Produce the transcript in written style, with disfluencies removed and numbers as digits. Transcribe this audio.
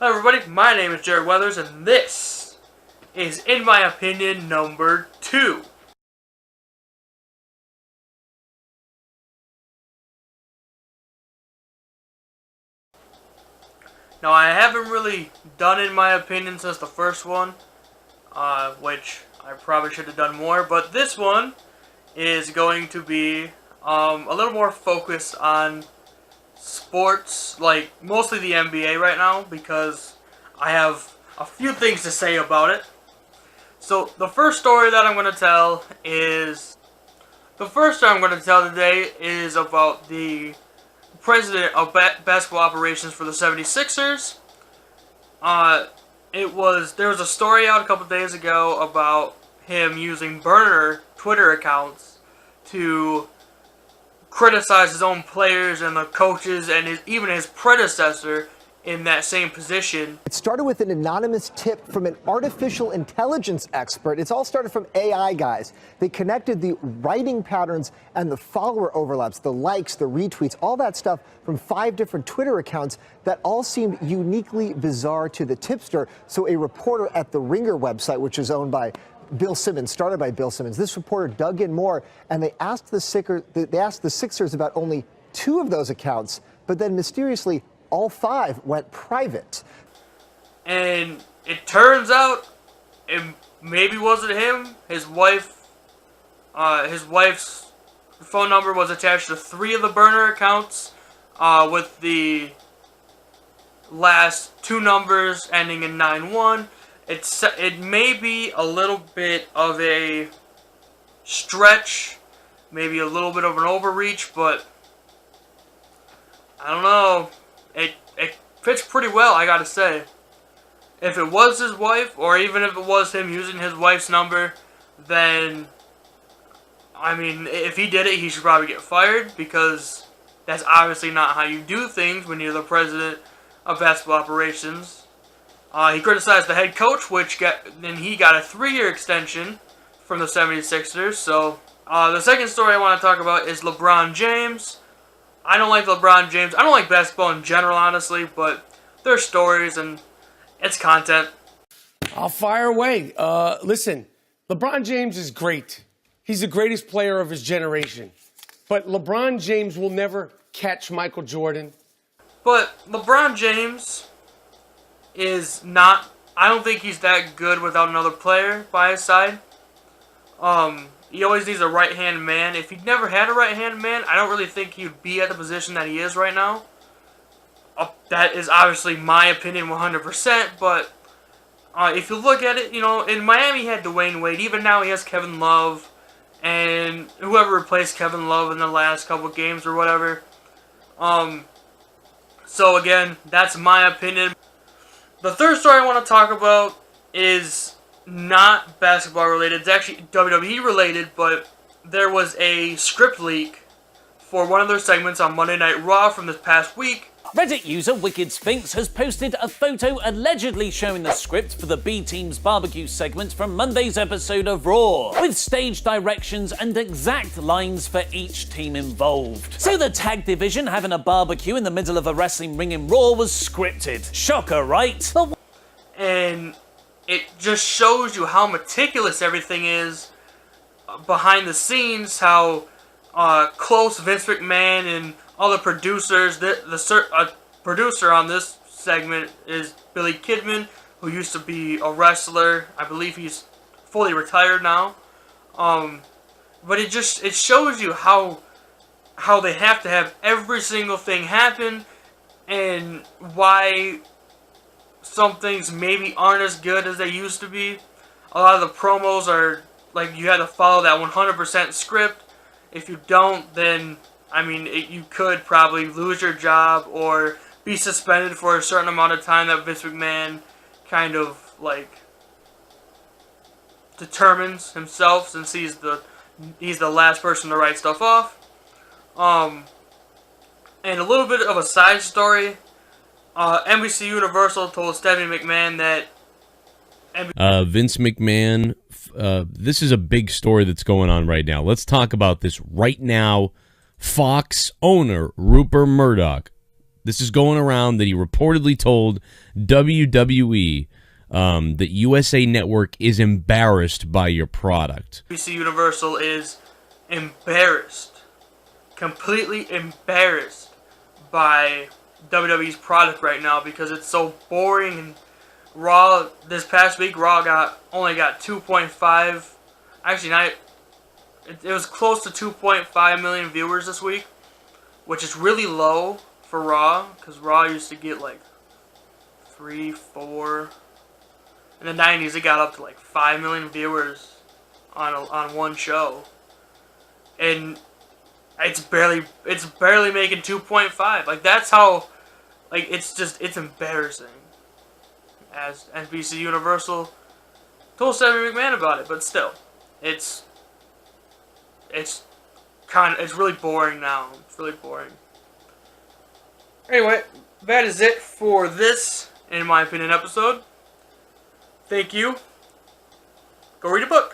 Hello everybody, my name is Jared Weathers, and this is, in my opinion, number 2. Now, I haven't really done in my opinion since the first one, which I probably should have done more, but this one is going to be a little more focused on sports, like mostly the NBA right now, because I have a few things to say about it. So the first story that I'm going to tell today is about the president of basketball operations for the 76ers. There was a story out a couple days ago about him using burner Twitter accounts to criticize his own players and the coaches and even his predecessor in that same position. It started with an anonymous tip from an artificial intelligence expert. It's all started from AI guys. They connected the writing patterns and the follower overlaps, the likes, the retweets, all that stuff from 5 different Twitter accounts that all seemed uniquely bizarre to the tipster. So a reporter at the Ringer website, which is owned by Bill Simmons, started by Bill Simmons, this reporter dug in more, and they asked the Sixers about only 2 of those accounts, but then mysteriously all 5 went private. And it turns out it maybe wasn't him. His wife's phone number was attached to 3 of the burner accounts, with the last 2 numbers ending in 91. It may be a little bit of a stretch, maybe a little bit of an overreach, but I don't know. It fits pretty well, I gotta say. If it was his wife, or even if it was him using his wife's number, then, I mean, if he did it, he should probably get fired, because that's obviously not how you do things when you're the president of basketball operations. He criticized the head coach, then he got a 3-year extension from the 76ers. So, the second story I want to talk about is LeBron James. I don't like LeBron James. I don't like basketball in general, honestly, but there's stories and it's content. I'll fire away. Listen, LeBron James is great. He's the greatest player of his generation. But LeBron James will never catch Michael Jordan. But LeBron James is not, I don't think he's that good without another player by his side. He always needs a right-hand man. If he'd never had a right-hand man, I don't really think he would be at the position that he is right now. That is obviously my opinion 100%, but if you look at it, in Miami he had Dwayne Wade. Even now he has Kevin Love and whoever replaced Kevin Love in the last couple games or whatever. So again, that's my opinion. The third story I want to talk about is not basketball related. It's actually WWE related, but there was a script leak for one of their segments on Monday Night Raw from this past week. Reddit user Wicked Sphinx has posted a photo allegedly showing the script for the B-Team's barbecue segment from Monday's episode of Raw, with stage directions and exact lines for each team involved. So the tag division having a barbecue in the middle of a wrestling ring in Raw was scripted. Shocker, right? And it just shows you how meticulous everything is behind the scenes, how close Vince McMahon and all the producers, the producer on this segment is Billy Kidman, who used to be a wrestler. I believe he's fully retired now. But it shows you how they have to have every single thing happen, and why some things maybe aren't as good as they used to be. A lot of the promos are like you had to follow that 100% script. If you don't, then you could probably lose your job or be suspended for a certain amount of time that Vince McMahon kind of determines himself, since he's the last person to write stuff off. And a little bit of a side story. NBC Universal told Stephanie McMahon that Vince McMahon, this is a big story that's going on right now. Let's talk about this right now. Fox owner Rupert Murdoch This is going around that he reportedly told WWE that USA Network is embarrassed by your product. NBC Universal is embarrassed, completely embarrassed by WWE's product right now because it's so boring. And Raw this past week, Raw only got 2.5. Actually, not. It was close to 2.5 million viewers this week, which is really low for Raw, because Raw used to get like 3, 4. In the 90s, it got up to like 5 million viewers on one show, and it's barely making 2.5. Like, that's how, like, it's embarrassing. As NBC Universal told Stephanie McMahon about it, but still, it's really boring now. It's really boring. Anyway, that is it for this, in my opinion, episode. Thank you. Go read a book.